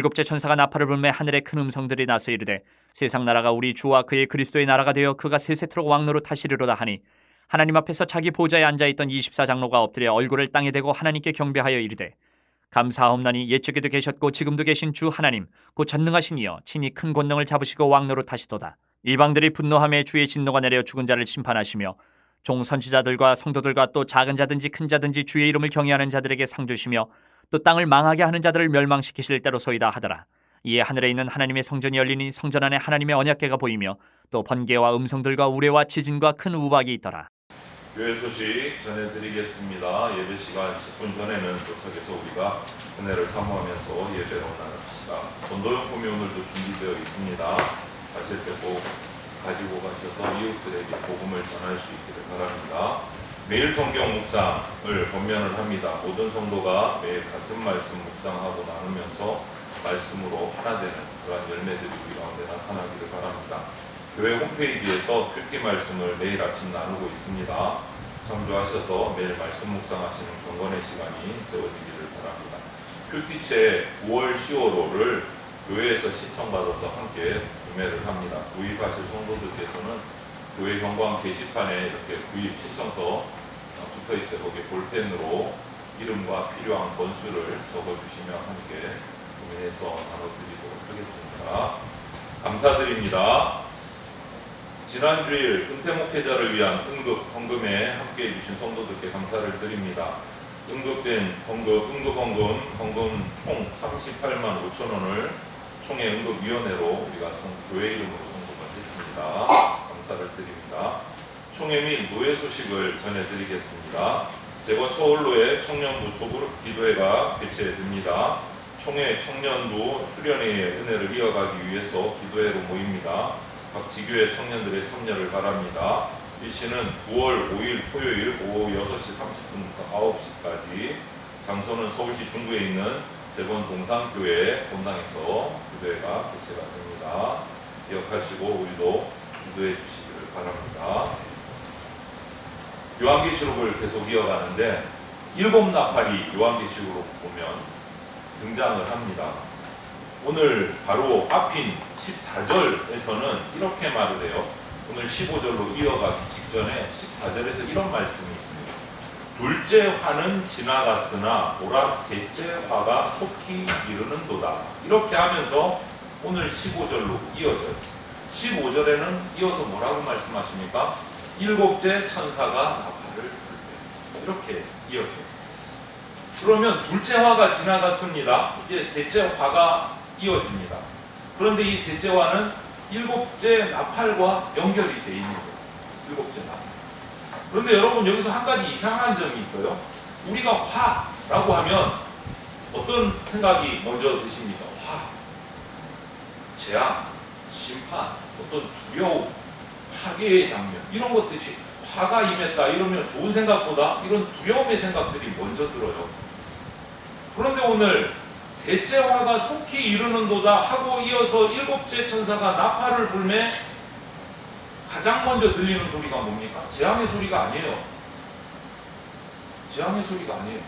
일곱째 천사가 나팔을 불매 하늘에 큰 음성들이 나서 이르되 세상 나라가 우리 주와 그의 그리스도의 나라가 되어 그가 세세토록 왕노로 타시리로다 하니 하나님 앞에서 자기 보좌에 앉아있던 24장로가 엎드려 얼굴을 땅에 대고 하나님께 경배하여 이르되 감사하옵나니 옛적에도 계셨고 지금도 계신 주 하나님 곧 전능하신 이여 친히 큰 권능을 잡으시고 왕노로 타시도다. 이방들이 분노하며 주의 진노가 내려 죽은 자를 심판하시며 종 선지자들과 성도들과 또 작은 자든지 큰 자든지 주의 이름을 경외하는 자들에게 상 주시며 또 땅을 망하게 하는 자들을 멸망시키실 때로소이다 하더라. 이에 하늘에 있는 하나님의 성전이 열리니 성전 안에 하나님의 언약궤가 보이며 또 번개와 음성들과 우레와 지진과 큰 우박이 있더라. 교회 소식 전해드리겠습니다. 예배 시간 10분 전에는 도착해서 우리가 은혜를 사모하면서 예배로 나갑시다. 전도용품이 오늘도 준비되어 있습니다. 가실 때 꼭 가지고 가셔서 이웃들에게 복음을 전할 수 있기를 바랍니다. 매일 성경 묵상을 권면을 합니다. 모든 성도가 매일 같은 말씀 묵상하고 나누면서 말씀으로 하나 되는 그러한 열매들이 우리 가운데 나타나기를 바랍니다. 교회 홈페이지에서 큐티 말씀을 매일 아침 나누고 있습니다. 참조하셔서 매일 말씀 묵상하시는 경건의 시간이 세워지기를 바랍니다. 큐티책 5월 10월호를 교회에서 신청받아서 함께 구매를 합니다. 구입하실 성도들께서는 교회 경광 게시판에 이렇게 구입 신청서 붙어있어요. 거기에 볼펜으로 이름과 필요한 번수를 적어주시면 함께 구매해서 나눠드리도록 하겠습니다. 감사드립니다. 지난 주일 은퇴 목회자를 위한 응급 헌금에 함께해 주신 성도들께 감사를 드립니다. 응급된 헌금 총 38만 5천 원을 총회 응급위원회로 우리가 교회 이름으로 송금을 했습니다. 감사를 드립니다. 총회 및 노예 소식을 전해드리겠습니다. 대권 서울로의 청년부 소그룹 기도회가 개최됩니다. 총회 청년부 수련회의 은혜를 이어가기 위해서 기도회로 모입니다. 각 지교회 청년들의 참여를 바랍니다. 일시는 9월 5일 토요일 오후 6시 30분부터 9시까지, 장소는 서울시 중구에 있는 재본 동산교회 본당에서 기도회가 개최가 됩니다. 기억하시고 우리도 기도해 주시기를 바랍니다. 요한계시록을 계속 이어가는데 7나팔이 요한계시록으로 보면 등장을 합니다. 오늘 바로 앞인 14절에서는 이렇게 말을 해요. 오늘 15절로 이어가기 직전에 14절에서 이런 말씀이 있습니다. 둘째 화는 지나갔으나 오라 셋째 화가 속히 이르는도다. 이렇게 하면서 오늘 15절로 이어져요. 15절에는 이어서 뭐라고 말씀하십니까? 일곱째 천사가 나팔을 불때, 이렇게 이어져요. 그러면 둘째 화가 지나갔습니다. 이제 셋째 화가 이어집니다. 그런데 이 셋째 화는 일곱째 나팔과 연결이 되어 있는 거예요. 일곱째 나팔. 그런데 여러분, 여기서 한 가지 이상한 점이 있어요. 우리가 화라고 하면 어떤 생각이 먼저 드십니까? 화, 재앙, 심판, 어떤 두려움, 파괴의 장면, 이런 것들이 화가 임했다 이러면 좋은 생각보다 이런 두려움의 생각들이 먼저 들어요. 그런데 오늘 셋째 화가 속히 이르는도다 하고 이어서 일곱째 천사가 나팔을 불매 가장 먼저 들리는 소리가 뭡니까? 재앙의 소리가 아니에요. 재앙의 소리가 아니에요.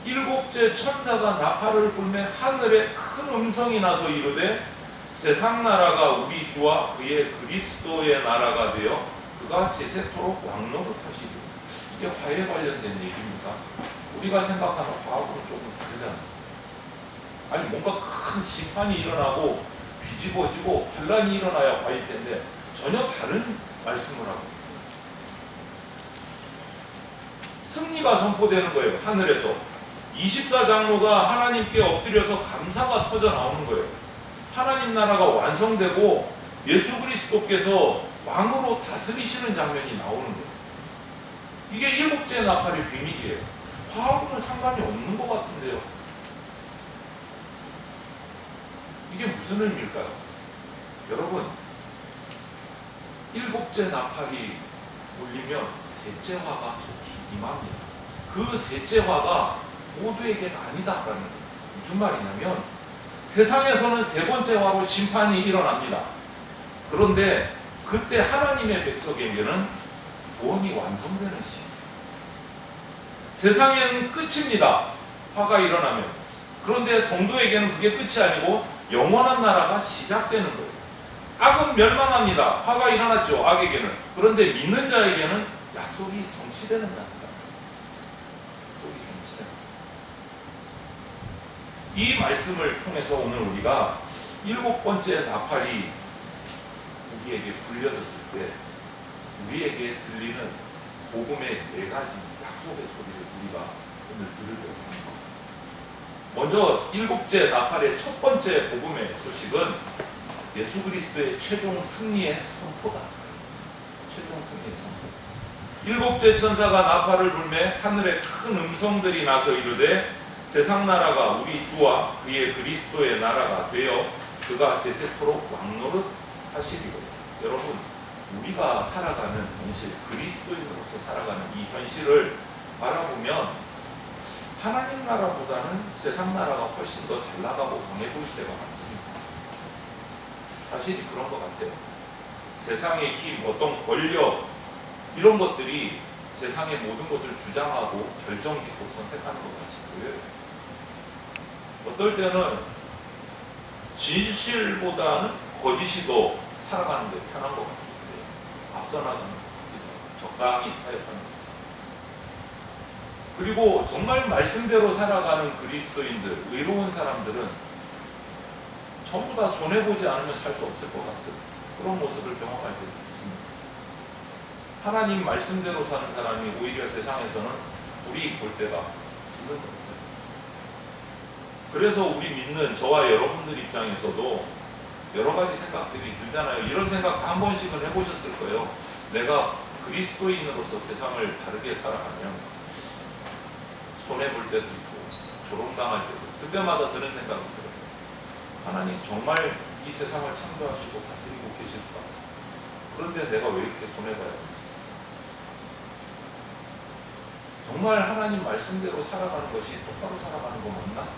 일곱째 천사가 나팔을 불매 하늘에 큰 음성이 나서 이르되 세상 나라가 우리 주와 그의 그리스도의 나라가 되어 그가 세세토록 왕노릇 하시리. 이게 화에 관련된 얘기입니다. 우리가 생각하는 화하고는 조금 다르잖아요. 아니, 뭔가 큰 심판이 일어나고 뒤집어지고 환란이 일어나야 화일 텐데 전혀 다른 말씀을 하고 있어요. 승리가 선포되는 거예요. 하늘에서 24장로가 하나님께 엎드려서 감사가 터져 나오는 거예요. 하나님 나라가 완성되고 예수 그리스도께서 왕으로 다스리시는 장면이 나오는 거예요. 이게 일곱째 나팔의 비밀이에요. 화하고는 상관이 없는 것 같은데요. 이게 무슨 의미일까요? 여러분, 일곱째 나팔이 울리면 셋째 화가 속히 임합니다. 그 셋째 화가 모두에게는 아니다라는 거예요. 무슨 말이냐면 세상에서는 세 번째 화로 심판이 일어납니다. 그런데 그때 하나님의 백성에게는 구원이 완성되는 시기예요. 세상에는 끝입니다. 화가 일어나면. 그런데 성도에게는 그게 끝이 아니고 영원한 나라가 시작되는 거예요. 악은 멸망합니다. 화가 일어났죠. 악에게는. 그런데 믿는 자에게는 약속이 성취되는 겁니다. 약속이 성취되는 겁니다. 이 말씀을 통해서 오늘 우리가 7번째 나팔이 우리에게 불려졌을 때 우리에게 들리는 복음의 4가지 약속의 소리를 우리가 오늘 들으려고 합니다. 먼저 7째 나팔의 첫 번째 복음의 소식은 예수 그리스도의 최종 승리의 선포다. 최종 승리의 선포. 7째 천사가 나팔을 불매 하늘에 큰 음성들이 나서 이르되 세상 나라가 우리 주와 그의 그리스도의 나라가 되어 그가 세세토록 왕노릇 하시리로다. 여러분, 우리가 살아가는 현실, 그리스도인으로서 살아가는 이 현실을 바라보면 하나님 나라보다는 세상 나라가 훨씬 더 잘 나가고 강해 보일 때가 많습니다. 사실이 그런 것 같아요. 세상의 힘, 어떤 권력, 이런 것들이 세상의 모든 것을 주장하고 결정짓고 선택하는 것 같이 보여요. 어떨 때는 진실보다는 거짓이 더 살아가는 게 편한 것 같아요. 앞서 나가는 것 같아요. 적당히 타협하는 것 같아요. 그리고 정말 말씀대로 살아가는 그리스도인들, 의로운 사람들은 전부 다 손해보지 않으면 살 수 없을 것 같은 그런 모습을 경험할 때도 있습니다. 하나님 말씀대로 사는 사람이 오히려 세상에서는 불이익 볼 때가 있는 것 같아요. 그래서 우리 믿는 저와 여러분들 입장에서도 여러 가지 생각들이 들잖아요. 이런 생각 한 번씩은 해보셨을 거예요. 내가 그리스도인으로서 세상을 다르게 살아가면 손해볼 때도 있고 조롱당할 때도 있고 그때마다 드는 생각이 들어요. 하나님 정말 이 세상을 창조하시고 다스리고 계실까? 그런데 내가 왜 이렇게 손해봐야 되지? 정말 하나님 말씀대로 살아가는 것이 똑바로 살아가는 거 맞나?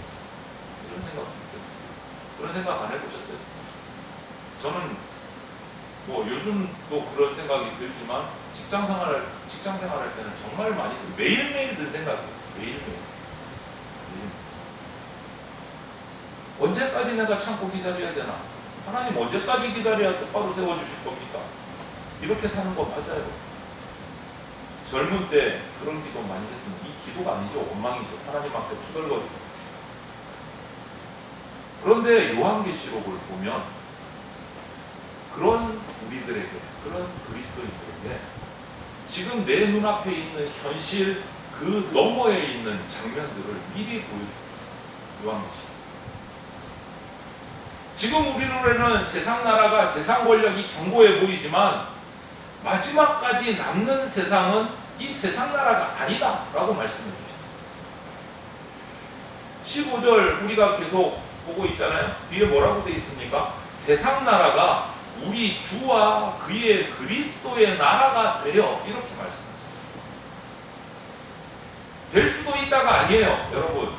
이런 생각 들어요. 그런 생각 안 해보셨어요? 저는 뭐 요즘도 그런 생각이 들지만 직장 생활할 때는 정말 많이 매일매일 든 생각이에요. 매일매일. 언제까지 내가 참고 기다려야 되나? 하나님 언제까지 기다려야 똑바로 세워주실 겁니까? 이렇게 사는 거 맞아요. 젊은 때 그런 기도 많이 했습니다. 이 기도가 아니죠. 원망이죠. 하나님 앞에 투덜거리고. 그런데 요한계시록을 보면 그런 우리들에게, 그런 그리스도인들에게 지금 내 눈앞에 있는 현실 그 너머에 있는 장면들을 미리 보여주고 있어요. 요한계시록. 지금 우리 눈에는 세상 나라가, 세상 권력이 견고해 보이지만 마지막까지 남는 세상은 이 세상 나라가 아니다 라고 말씀해 주십니다. 15절 우리가 계속 보고 있잖아요. 뒤에 뭐라고 되어 있습니까? 세상 나라가 우리 주와 그의 그리스도의 나라가 되어 이렇게 말씀했습니다. 될 수도 있다가 아니에요. 여러분,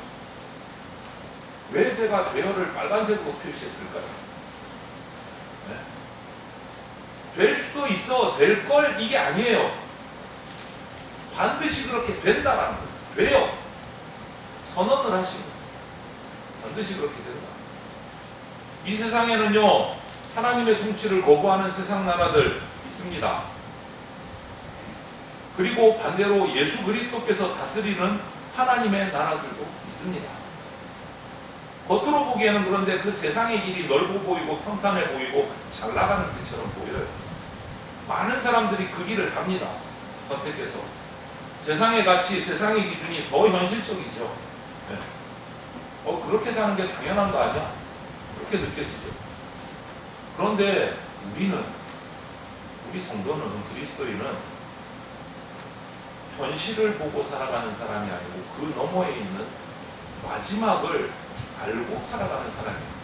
왜 제가 되어를 빨간색으로 표시했을까요? 네? 될 수도 있어, 될 걸, 이게 아니에요. 반드시 그렇게 된다라는 거예요. 돼요. 선언을 하시고 반드시 그렇게 된다. 이 세상에는요, 하나님의 통치를 거부하는 세상 나라들 있습니다. 그리고 반대로 예수 그리스도께서 다스리는 하나님의 나라들도 있습니다. 겉으로 보기에는 그런데 그 세상의 길이 넓어 보이고 평탄해 보이고 잘 나가는 길처럼 보여요. 많은 사람들이 그 길을 갑니다. 선택해서. 세상의 가치, 세상의 기준이 더 현실적이죠. 네. 그렇게 사는 게 당연한 거 아니야? 그렇게 느껴지죠. 그런데 우리 성도는, 그리스도인은 현실을 보고 살아가는 사람이 아니고 그 너머에 있는 마지막을 알고 살아가는 사람이에요.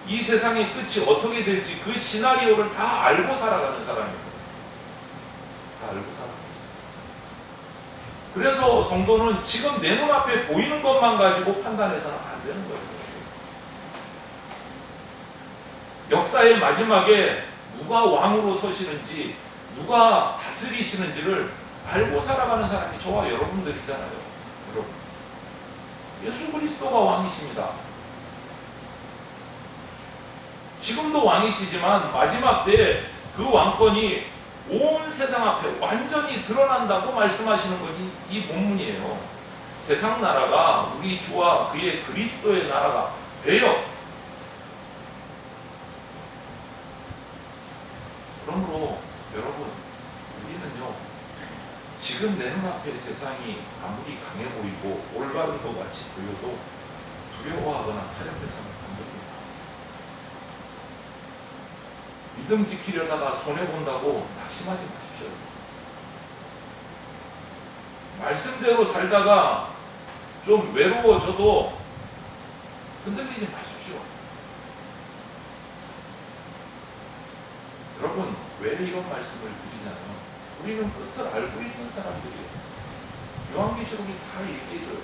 이 세상의 끝이 어떻게 될지 그 시나리오를 다 알고 살아가는 사람이에요. 다 알고 살아가는 사람. 그래서 성도는 지금 내 눈앞에 보이는 것만 가지고 판단해서는 안 되는 거예요. 역사의 마지막에 누가 왕으로 서시는지, 누가 다스리시는지를 알고 살아가는 사람이 저와 여러분들이잖아요. 여러분. 예수 그리스도가 왕이십니다. 지금도 왕이시지만 마지막 때에 그 왕권이 온 세상 앞에 완전히 드러난다고 말씀하시는 것이 이 본문이에요. 세상 나라가 우리 주와 그의 그리스도의 나라가 되어, 그러므로 여러분, 우리는요, 지금 내 눈앞에 세상이 아무리 강해 보이고 올바른 것 같이 보여도 두려워하거나 타협해서는 안 됩니다. 믿음 지키려다가 손해본다고 낙심하지 마십시오. 말씀대로 살다가 좀 외로워져도 흔들리지 마십시오. 여러분, 왜 이런 말씀을 드리냐면 우리는 끝을 알고 있는 사람들이에요. 요한계시록이 다 얘기해줘요.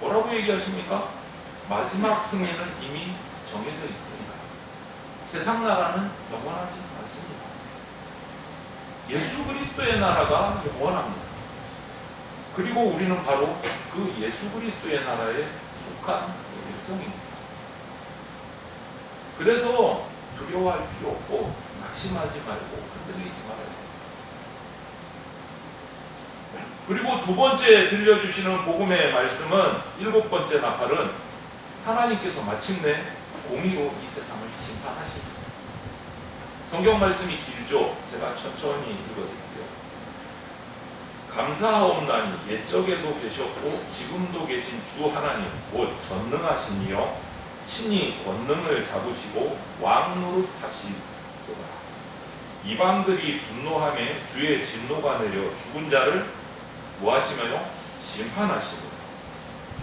뭐라고 얘기하십니까? 마지막 승리는 이미 정해져 있습니다. 세상 나라는 영원하지 않습니다. 예수 그리스도의 나라가 영원합니다. 그리고 우리는 바로 그 예수 그리스도의 나라에 속한 백성입니다. 그래서 두려워할 필요 없고 낙심하지 말고 흔들리지 말아요. 그리고 두 번째 들려주시는 복음의 말씀은, 일곱 번째 나팔은 하나님께서 마침내 공의로 이 세상을 심판하십니다. 성경 말씀이 길죠. 제가 천천히 읽어드릴게요. 감사하옵나니 옛적에도 계셨고 지금도 계신 주 하나님 곧 전능하신 이여 친히 권능을 잡으시고 왕 노릇하시도다. 이방들이 분노하며 주의 진노가 내려 죽은 자를 뭐하시며요? 심판하시고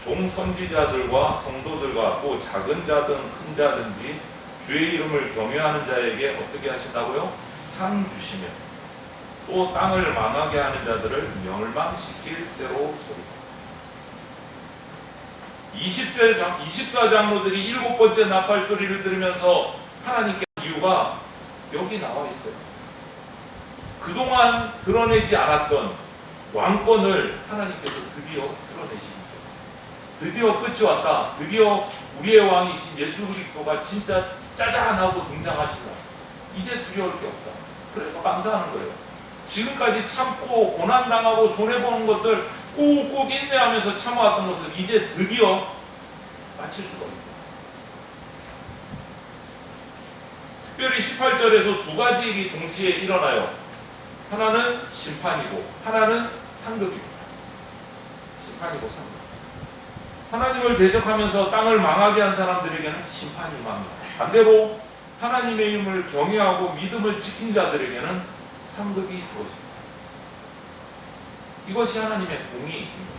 종 선지자들과 성도들과 또 작은 자든 큰 자든지 주의 이름을 경외하는 자에게 어떻게 하신다고요? 상 주시며 또 땅을 망하게 하는 자들을 멸망시킬 때로 소리다. 24장로들이 일곱 번째 나팔 소리를 들으면서 하나님께 이유가 여기 나와 있어요. 그동안 드러내지 않았던 왕권을 하나님께서 드디어 드러내십니다. 드디어 끝이 왔다. 드디어 우리의 왕이신 예수 그리스도가 진짜 짜잔하고 등장하시다. 이제 두려울 게 없다. 그래서 감사하는 거예요. 지금까지 참고 고난당하고 손해보는 것들 꾹꾹 인내하면서 참아왔던 것을 이제 드디어 마칠 수가 있다. 특별히 18절에서 두 가지 일이 동시에 일어나요. 하나는 심판이고 하나는 상급입니다. 심판이고 상급. 하나님을 대적하면서 땅을 망하게 한 사람들에게는 심판이 임합니다. 반대로 하나님의 이름을 경외하고 믿음을 지킨 자들에게는 상급이 주어집니다. 이것이 하나님의 공의입니다.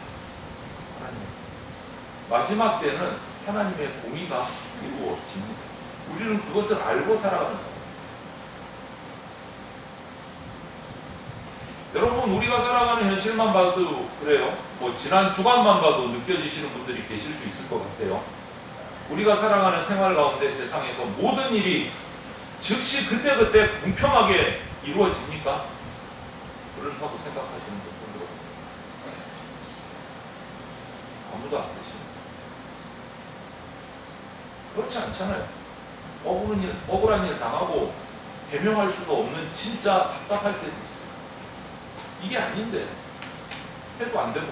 마지막 때는 하나님의 공의가 이루어집니다. 우리는 그것을 알고 살아가는 사람입니다. 여러분, 우리가 살아가는 현실만 봐도 그래요. 지난 주간만 봐도 느껴지시는 분들이 계실 수 있을 것 같아요. 우리가 살아가는 생활 가운데 세상에서 모든 일이 즉시 그때그때 공평하게 이루어집니까? 그렇다고 생각하시는 분들 아무도 안 계십니다. 그렇지 않잖아요. 억울한 일 당하고 해명할 수도 없는 진짜 답답할 때도 있어요. 이게 아닌데 해도 안 되고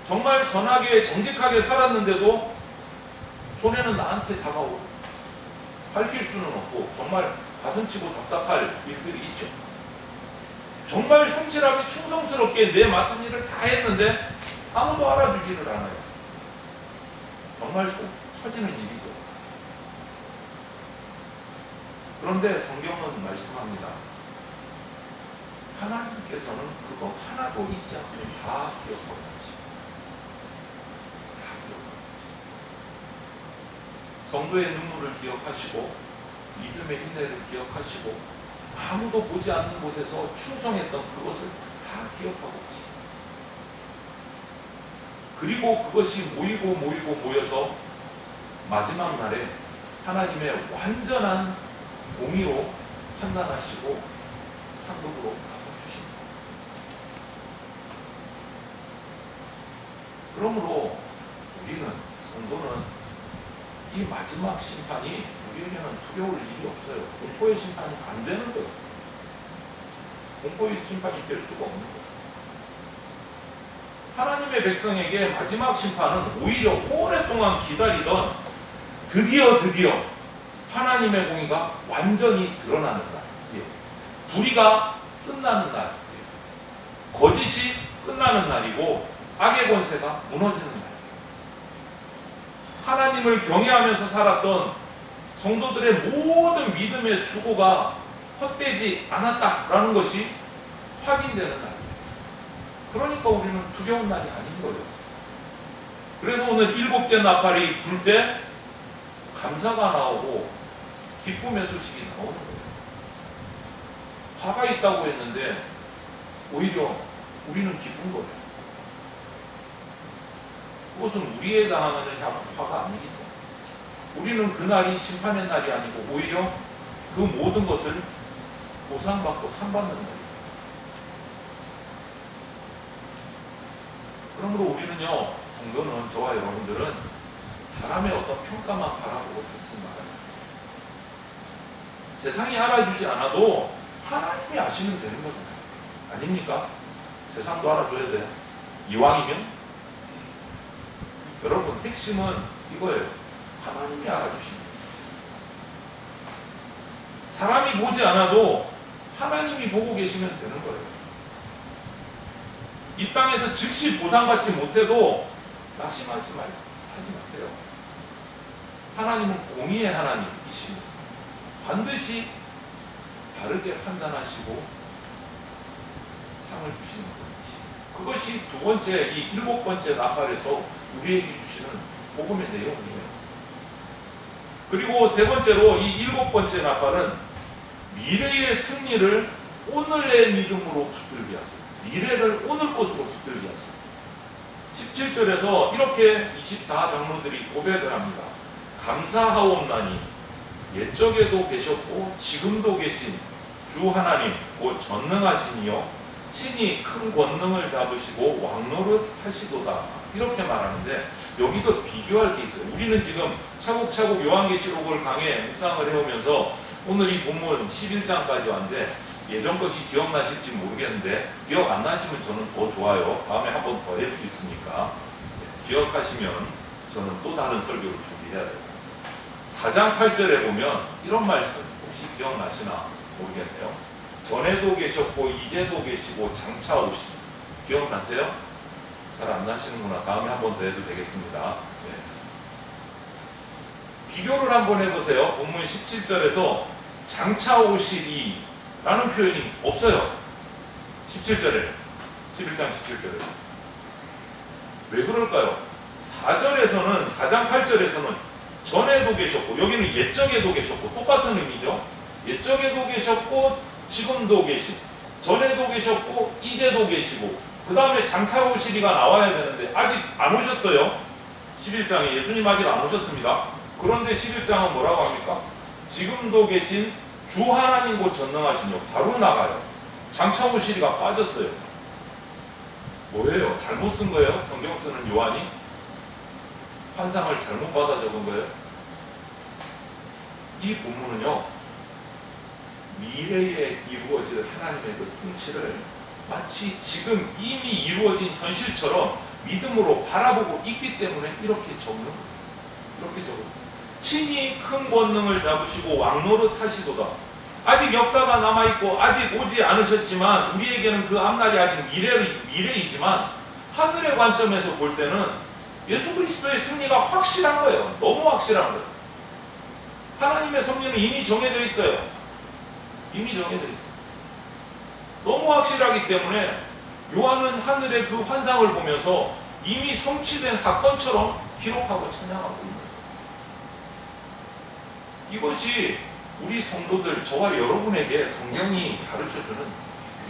정말 선하게 정직하게 살았는데도 손해는 나한테 다가오고 밝힐 수는 없고 정말 가슴치고 답답할 일들이 있죠. 정말 성실하게 충성스럽게 내 맡은 일을 다 했는데 아무도 알아주지를 않아요. 정말 속 터지는 일이죠. 그런데 성경은 말씀합니다. 하나님께서는 그거 하나도 잊지 않고 다 기억하고 계십니다. 다 기억하고 계십니다. 성도의 눈물을 기억하시고 믿음의 인내를 기억하시고 아무도 보지 않는 곳에서 충성했던 그것을 다 기억하고 계십니다. 그리고 그것이 모이고 모여서 마지막 날에 하나님의 완전한 공의로 판단하시고 상급으로 갚아주십니다. 그러므로 우리는, 성도는 이 마지막 심판이 우리에게는 두려울 일이 없어요. 공포의 심판이 안 되는 거예요. 공포의 심판이 될 수가 없는 거예요. 하나님의 백성에게 마지막 심판은 오히려 오랫동안 기다리던 드디어 하나님의 공의가 완전히 드러나는 날이에요. 불의가 끝나는 날이에요. 거짓이 끝나는 날이고 악의 권세가 무너지는 날이에요. 하나님을 경외하면서 살았던 성도들의 모든 믿음의 수고가 헛되지 않았다라는 것이 확인되는 날이에요. 그러니까 우리는 두려운 날이 아닌 거예요. 그래서 오늘 일곱째 나팔이 불 때 감사가 나오고 기쁨의 소식이 나오는 거예요. 화가 있다고 했는데 오히려 우리는 기쁜 거예요. 그것은 우리에 당하는 화가 아니기 때문에 우리는 그날이 심판의 날이 아니고 오히려 그 모든 것을 보상받고 상받는 날이에요. 그러므로 우리는요, 성도는, 저와 여러분들은 사람의 어떤 평가만 바라보고 살지 말아요. 세상이 알아주지 않아도 하나님이 아시면 되는 거잖아요. 아닙니까? 세상도 알아줘야 돼요. 이왕이면. 여러분, 핵심은 이거예요. 하나님이 알아주십니다. 사람이 보지 않아도 하나님이 보고 계시면 되는 거예요. 이 땅에서 즉시 보상받지 못해도 낙심하지 마세요. 하나님은 공의의 하나님이십니다. 반드시 바르게 판단하시고 상을 주시는 분이십니다. 그것이 두 번째, 이 일곱 번째 나팔에서 우리에게 주시는 복음의 내용이에요. 그리고 세 번째로 이 일곱 번째 나팔은 미래의 승리를 오늘의 믿음으로 붙들게 하세요. 미래를 오늘 것으로 붙들게 하세요. 17절에서 이렇게 24장로들이 고백을 합니다. 감사하옵나니 옛적에도 계셨고 지금도 계신 주 하나님 곧 전능하시니요 친히 큰 권능을 잡으시고 왕노릇 하시도다. 이렇게 말하는데 여기서 비교할 게 있어요. 우리는 지금 차곡차곡 요한계시록을 강해 묵상을 해오면서 오늘 이 본문 11장까지 왔는데 예전 것이 기억나실지 모르겠는데 기억 안 나시면 저는 더 좋아요. 다음에 한 번 더 할 수 있으니까. 기억하시면 저는 또 다른 설교를 준비해야 돼요. 4장 8절에 보면 이런 말씀 혹시 기억나시나 모르겠네요. 전에도 계셨고 이제도 계시고 장차 오시. 기억나세요? 잘 안 나시는구나. 다음에 한 번 더 해도 되겠습니다. 네. 비교를 한번 해보세요. 본문 17절에서 장차 오시리 라는 표현이 없어요. 17절에 11장 17절에 왜 그럴까요? 4절에서는 4장 8절에서는 전에도 계셨고 여기는 옛적에도 계셨고 똑같은 의미죠. 옛적에도 계셨고 지금도 계시고 전에도 계셨고 이제도 계시고 그 다음에 장차 오시리가 나와야 되는데 아직 안 오셨어요. 11장에 예수님 아직 안 오셨습니다. 그런데 11장은 뭐라고 합니까? 지금도 계신 주 하나님 곧 전능하시뇨. 바로 나가요. 장차 오시리가 빠졌어요. 뭐예요? 잘못 쓴 거예요? 성경 쓰는 요한이? 환상을 잘못 받아 적은 거예요? 이 본문은요, 미래에 이루어질 하나님의 그 통치를 마치 지금 이미 이루어진 현실처럼 믿음으로 바라보고 있기 때문에 이렇게 적는 거예요. 이렇게 적어요. 친히 큰 권능을 잡으시고 왕노릇 하시도다. 아직 역사가 남아있고 아직 오지 않으셨지만 우리에게는 그 앞날이 아직 미래이지만 하늘의 관점에서 볼 때는 예수 그리스도의 승리가 확실한 거예요. 너무 확실한 거예요. 하나님의 섭리는 이미 정해져 있어요. 이미 정해져 있어요. 너무 확실하기 때문에 요한은 하늘의 그 환상을 보면서 이미 성취된 사건처럼 기록하고 찬양하고 있는 거예요. 이것이 우리 성도들, 저와 여러분에게 성경이 가르쳐주는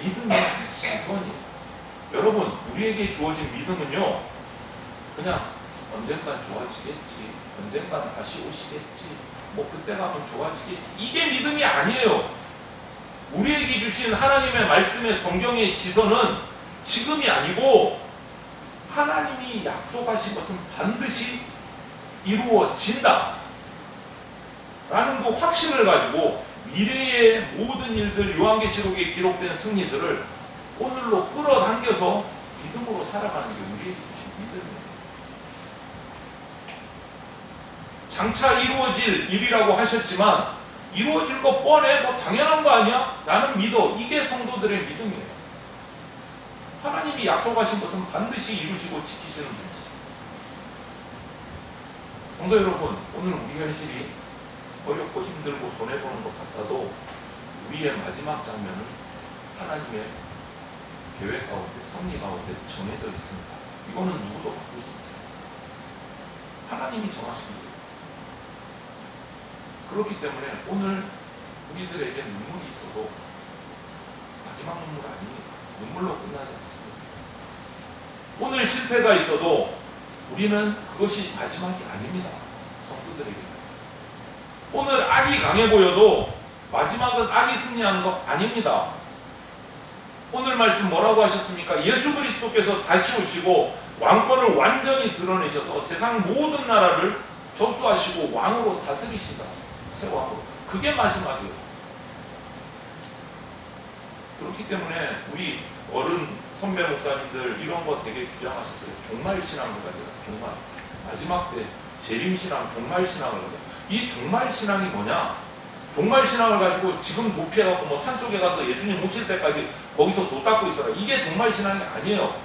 믿음의 시선이에요. 여러분, 우리에게 주어진 믿음은요, 그냥 언젠간 좋아지겠지, 언젠간 다시 오시겠지, 뭐 그때 가면 좋아지겠지, 이게 믿음이 아니에요. 우리에게 주신 하나님의 말씀의 성경의 시선은 지금이 아니고 하나님이 약속하신 것은 반드시 이루어진다 라는 그 확신을 가지고 미래의 모든 일들, 요한계시록에 기록된 승리들을 오늘로 끌어당겨서 믿음으로 살아가는 게 우리에게 주신 믿음이에요. 장차 이루어질 일이라고 하셨지만 이루어질 거 뻔해, 뭐 당연한 거 아니야? 나는 믿어. 이게 성도들의 믿음이에요. 하나님이 약속하신 것은 반드시 이루시고 지키시는 분이시죠. 성도 여러분, 오늘 우리 현실이 어렵고 힘들고 손해보는 것 같아도 우리의 마지막 장면은 하나님의 계획 가운데, 섭리 가운데 정해져 있습니다. 이거는 누구도 바꿀 수 없어요. 하나님이 정하십니다. 그렇기 때문에 오늘 우리들에게 눈물이 있어도 마지막 눈물 아닙니다. 눈물로 끝나지 않습니다. 오늘 실패가 있어도 우리는 그것이 마지막이 아닙니다. 성도들에게. 오늘 악이 강해 보여도 마지막은 악이 승리하는 것 아닙니다. 오늘 말씀 뭐라고 하셨습니까? 예수 그리스도께서 다시 오시고 왕권을 완전히 드러내셔서 세상 모든 나라를 접수하시고 왕으로 다스리신다. 새 왕으로. 그게 마지막이에요. 그렇기 때문에 우리 어른 선배 목사님들 이런 거 되게 주장하셨어요. 종말 신앙을 가져라. 종말. 마지막 때 재림신앙, 종말 신앙을 가져라. 이 종말 신앙이 뭐냐? 종말 신앙을 가지고 지금 도피해갖고 뭐 산속에 가서 예수님 오실 때까지 거기서 도 닦고 있어라. 이게 종말 신앙이 아니에요.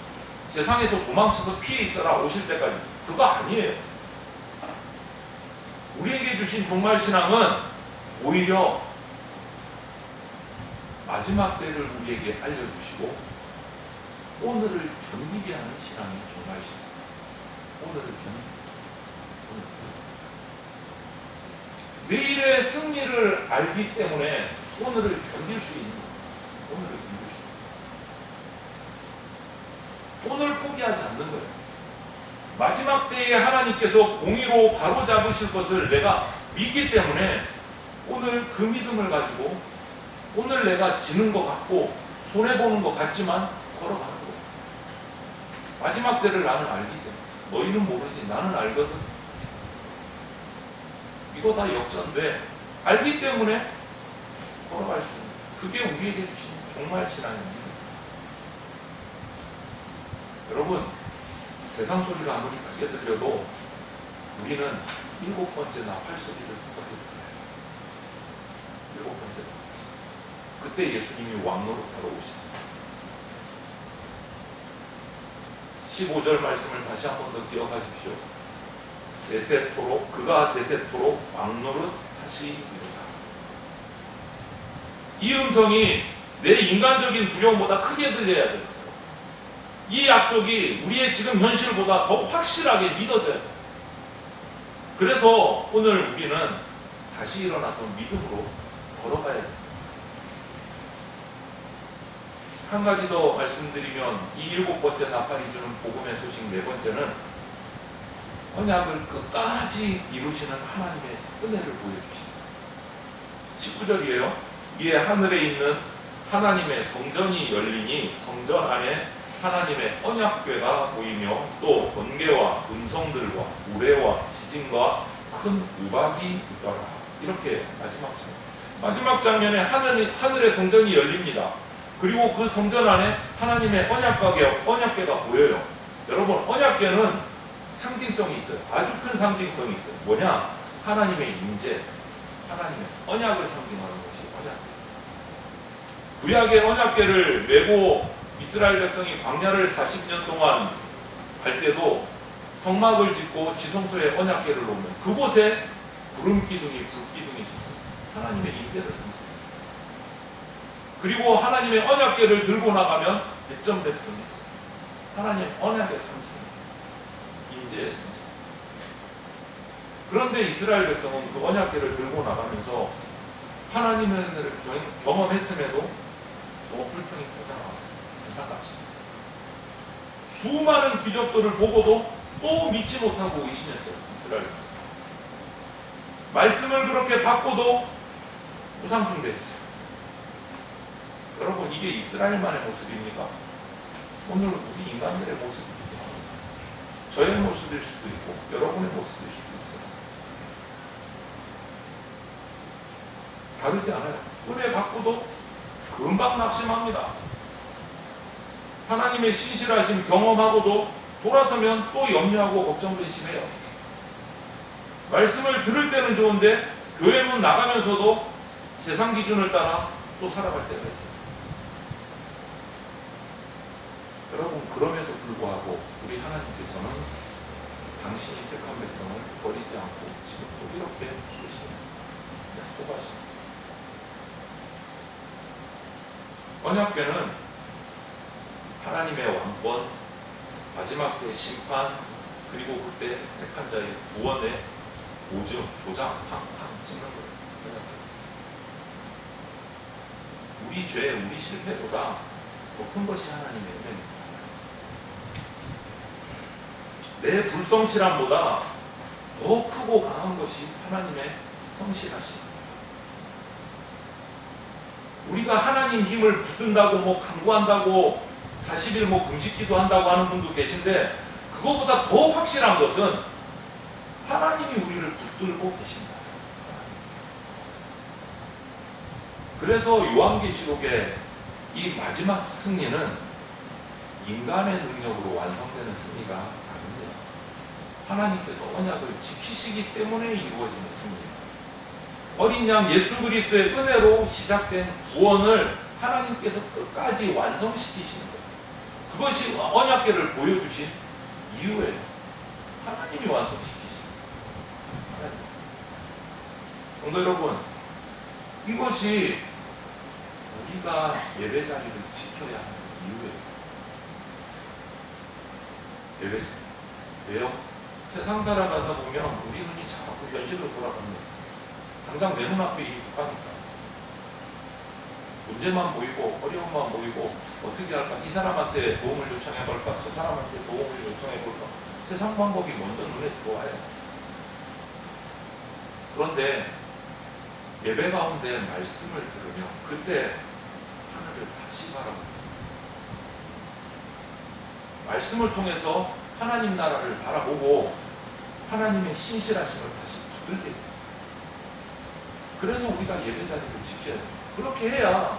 세상에서 도망쳐서 피해 있어라. 오실 때까지. 그거 아니에요. 우리에게 주신 종말 신앙은 오히려 마지막 때를 우리에게 알려주시고 오늘을 견디게 하는 신앙이 종말 신앙. 오늘을 견디게. 내일의 승리를 알기 때문에 오늘을 견딜 수 있는 거예요. 오늘을 견딜 수 있는 거예요. 오늘 포기하지 않는 거예요. 마지막 때에 하나님께서 공의로 바로잡으실 것을 내가 믿기 때문에 오늘 그 믿음을 가지고 오늘 내가 지는 것 같고 손해보는 것 같지만 걸어가는 거예요. 마지막 때를 나는 알기 때문에. 너희는 모르지 나는 알거든. 이거 다 역전돼. 알기 때문에 걸어갈 수 있는. 그게 우리에게 주신 종말 신앙입니다. 여러분, 세상 소리가 아무리 크게 들려도 우리는 7번째 나팔 소리를 똑같이 들어요. 7번째 나팔 소리. 그때 예수님이 왕노릇하러 오시다. 15절 말씀을 다시 한 번 더 기억하십시오. 세세토록 그가 세세토록 왕노릇 하시리로다. 이 음성이 내 인간적인 두려움보다 크게 들려야 돼요. 이 약속이 우리의 지금 현실보다 더 확실하게 믿어져요. 그래서 오늘 우리는 다시 일어나서 믿음으로 걸어가야 돼요. 한 가지 더 말씀드리면 이 7번째 나팔이 주는 복음의 소식 4번째는 언약을 끝까지 이루시는 하나님의 은혜를 보여주십니다. 19절이에요. 이에 하늘에 있는 하나님의 성전이 열리니 성전 안에 하나님의 언약궤가 보이며 또 번개와 금성들과 우레와 지진과 큰 우박이 있더라. 이렇게 마지막 장면에 하늘의 성전이 열립니다. 그리고 그 성전 안에 하나님의 언약궤가 보여요. 여러분, 언약궤는 상징성이 있어요. 아주 큰 상징성이 있어요. 뭐냐? 하나님의 임재, 하나님의 언약을 상징하는 것이 언약궤. 구약의 언약궤를 메고 이스라엘 백성이 광야를 40년 동안 갈 때도 성막을 짓고 지성소에 언약궤를 놓으면 그곳에 구름기둥이 불기둥이 있었어요. 하나님의 임재를 상징해요. 그리고 하나님의 언약궤를 들고 나가면 백전백승이 있어요. 하나님의 언약의 상징. 임재의 상징. 그런데 이스라엘 백성은 그 언약궤를 들고 나가면서 하나님의 은혜를 경험했음에도 또 불평이 터져나왔습니다. 안타깝습니다. 수많은 기적들을 보고도 또 믿지 못하고 의심했어요. 이스라엘 백성. 말씀을 그렇게 받고도 우상숭배했어요. 여러분, 이게 이스라엘만의 모습입니까? 오늘 우리 인간들의 모습입니다. 저의 모습일 수도 있고 여러분의 모습일 수도 있어요. 다르지 않아요. 은혜 받고도 금방 낙심합니다. 하나님의 신실하심 경험하고도 돌아서면 또 염려하고 걱정근심해요. 말씀을 들을 때는 좋은데 교회 문 나가면서도 세상 기준을 따라 또 살아갈 때가 있어요. 여러분, 그럼에도 불구하고 우리 하나님께서는 당신이 택한 백성을 버리지 않고 지금도 이렇게 부르시는 약속하십니다. 언약궤는 하나님의 왕권, 마지막 때의 심판, 그리고 그때 택한 자의 구원의 보증, 도장, 탕탕 찍는 거예요. 우리 죄, 우리 실패보다 더 큰 것이 하나님의 은혜입니다. 내 불성실함보다 더 크고 강한 것이 하나님의 성실하심. 우리가 하나님 힘을 붙든다고 간구한다고 40일 금식기도 한다고 하는 분도 계신데, 그거보다 더 확실한 것은 하나님이 우리를 붙들고 계신다. 그래서 요한계시록의 이 마지막 승리는 인간의 능력으로 완성되는 승리가 아닙니다. 하나님께서 언약을 지키시기 때문에 이루어지는 승리입니다. 어린 양 예수 그리스도의 은혜로 시작된 구원을 하나님께서 끝까지 완성시키시는 거예요. 그것이 언약궤를 보여주신 이유예요. 하나님이 완성시키신 하나님. 성도 여러분, 이것이 우리가 예배 자리를 지켜야 하는 이유예요. 예배 자리. 왜요? 세상 살아가다 보면 우리 눈이 자꾸 현실로 돌아갑니다. 당장 내 눈앞에 이 국가니까 문제만 보이고 어려움만 보이고 어떻게 할까? 이 사람한테 도움을 요청해 볼까? 저 사람한테 도움을 요청해 볼까? 세상 방법이 먼저 눈에 들어와요. 그런데 예배 가운데 말씀을 들으면 그때 하늘을 다시 바라봅니다. 말씀을 통해서 하나님 나라를 바라보고 하나님의 신실하심을 다시 두들게 돼요. 그래서 우리가 예배 자리를 지켜야 돼요. 그렇게 해야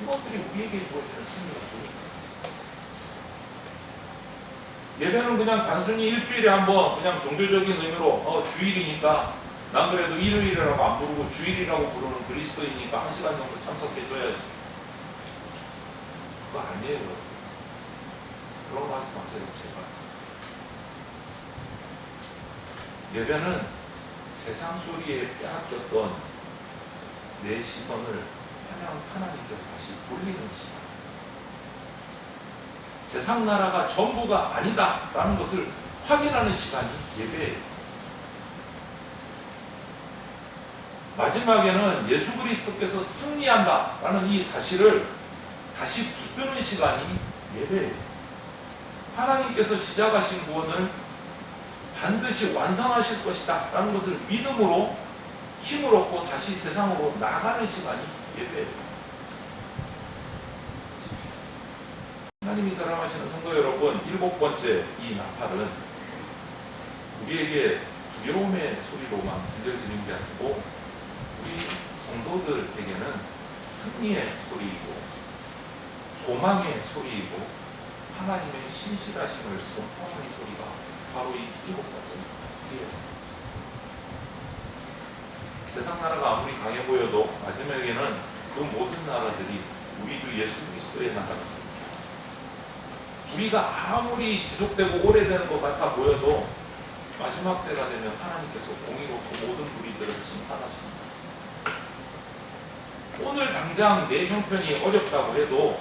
이것들이 우리에게 주어지는 승리가 되니까. 예배는 그냥 단순히 일주일에 한번 그냥 종교적인 의미로 주일이니까 난 그래도 일요일이라고 안 부르고 주일이라고 부르는 그리스도이니까 1시간 정도 참석해줘야지. 그거 아니에요. 그런 거 하지 마세요, 제발. 예배는 세상 소리에 빼앗겼던 내 시선을 하나님께 다시 돌리는 시간. 세상 나라가 전부가 아니다 라는 것을 확인하는 시간이 예배예요. 마지막에는 예수 그리스도께서 승리한다 라는 이 사실을 다시 붙드는 시간이 예배예요. 하나님께서 시작하신 구원을 반드시 완성하실 것이다 라는 것을 믿음으로 힘을 얻고 다시 세상으로 나가는 시간이 예배예요. 하나님이 사랑하시는 성도 여러분, 7번째 이 나팔은 우리에게 두려움의 소리로만 들려지는 게 아니고 우리 성도들에게는 승리의 소리이고 소망의 소리이고 하나님의 신실하심을 선포하는 소리가 바로 이 7번째 세상 나라가 아무리 강해 보여도 마지막에는 그 모든 나라들이 우리 주 예수 그리스도의 나라입니다. 우리가 아무리 지속되고 오래되는 것 같아 보여도 마지막 때가 되면 하나님께서 공의롭고 모든 우리들을 심판하십니다. 오늘 당장 내 형편이 어렵다고 해도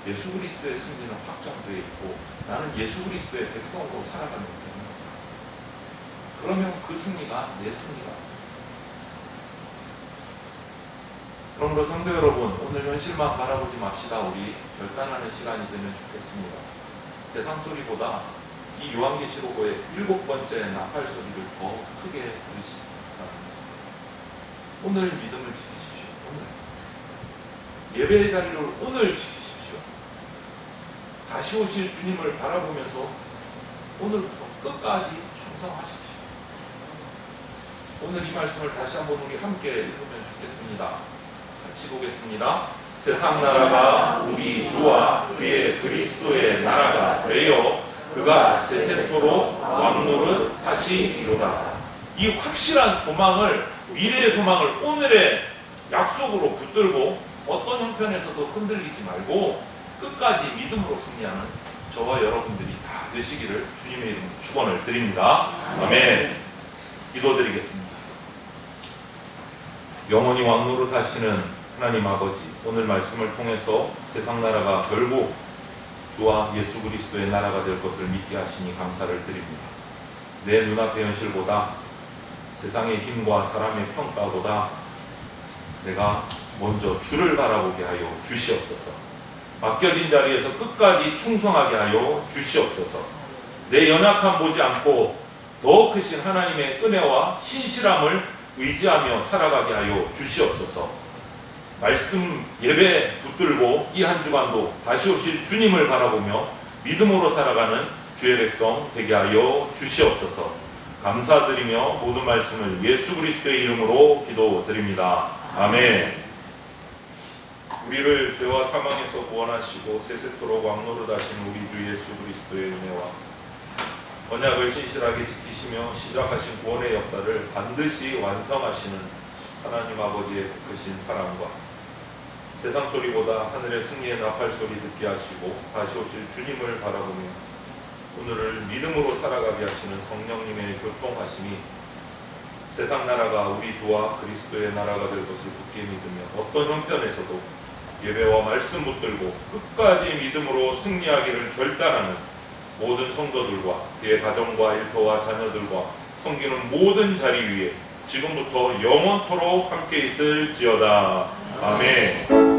예수 그리스도의 승리는 확정되어 있고 나는 예수 그리스도의 백성으로 살아가는 거예요. 그러면 그 승리가 내 승리가. 그러므로 성도 여러분, 오늘 현실만 바라보지 맙시다. 우리 결단하는 시간이 되면 좋겠습니다. 세상 소리보다 이 요한계시록의 7번째 나팔 소리를 더 크게 들으시기 바랍니다. 오늘 믿음을 지키십시오. 오늘 예배의 자리를 오늘 지키십시오. 다시 오실 주님을 바라보면서 오늘부터 끝까지 충성하십시오. 오늘 이 말씀을 다시 한번 우리 함께 읽으면 좋겠습니다. 같이 보겠습니다. 세상 나라가 우리 주와 그의 그리스도의 나라가 되어 그가 세세토록 왕노릇 하시리로다. 이 확실한 소망을, 미래의 소망을 오늘의 약속으로 붙들고 어떤 형편에서도 흔들리지 말고 끝까지 믿음으로 승리하는 저와 여러분들이 다 되시기를 주님의 이름으로 축원을 드립니다. 아멘. 기도드리겠습니다. 영원히 왕노릇 하시는 하나님 아버지, 오늘 말씀을 통해서 세상 나라가 결국 주와 예수 그리스도의 나라가 될 것을 믿게 하시니 감사를 드립니다. 내 눈앞의 현실보다, 세상의 힘과 사람의 평가보다 내가 먼저 주를 바라보게 하여 주시옵소서. 맡겨진 자리에서 끝까지 충성하게 하여 주시옵소서. 내 연약함 보지 않고 더 크신 하나님의 은혜와 신실함을 의지하며 살아가게 하여 주시옵소서. 말씀 예배 붙들고 이 한 주간도 다시 오실 주님을 바라보며 믿음으로 살아가는 주의 백성 되게 하여 주시옵소서. 감사드리며 모든 말씀을 예수 그리스도의 이름으로 기도드립니다. 아멘. 우리를 죄와 사망에서 구원하시고 세세토록 왕노릇 하신 우리 주 예수 그리스도의 은혜와 언약을 신실하게 지키시며 시작하신 구원의 역사를 반드시 완성하시는 하나님 아버지의 크신 사랑과 세상 소리보다 하늘의 승리의 나팔 소리 듣게 하시고 다시 오실 주님을 바라보며 오늘을 믿음으로 살아가게 하시는 성령님의 교통하심이 세상 나라가 우리 주와 그리스도의 나라가 될 것을 굳게 믿으며 어떤 형편에서도 예배와 말씀 붙들고 끝까지 믿음으로 승리하기를 결단하는 모든 성도들과 그의 가정과 일터와 자녀들과 섬기는 모든 자리 위에 지금부터 영원토록 함께 있을지어다. 아멘.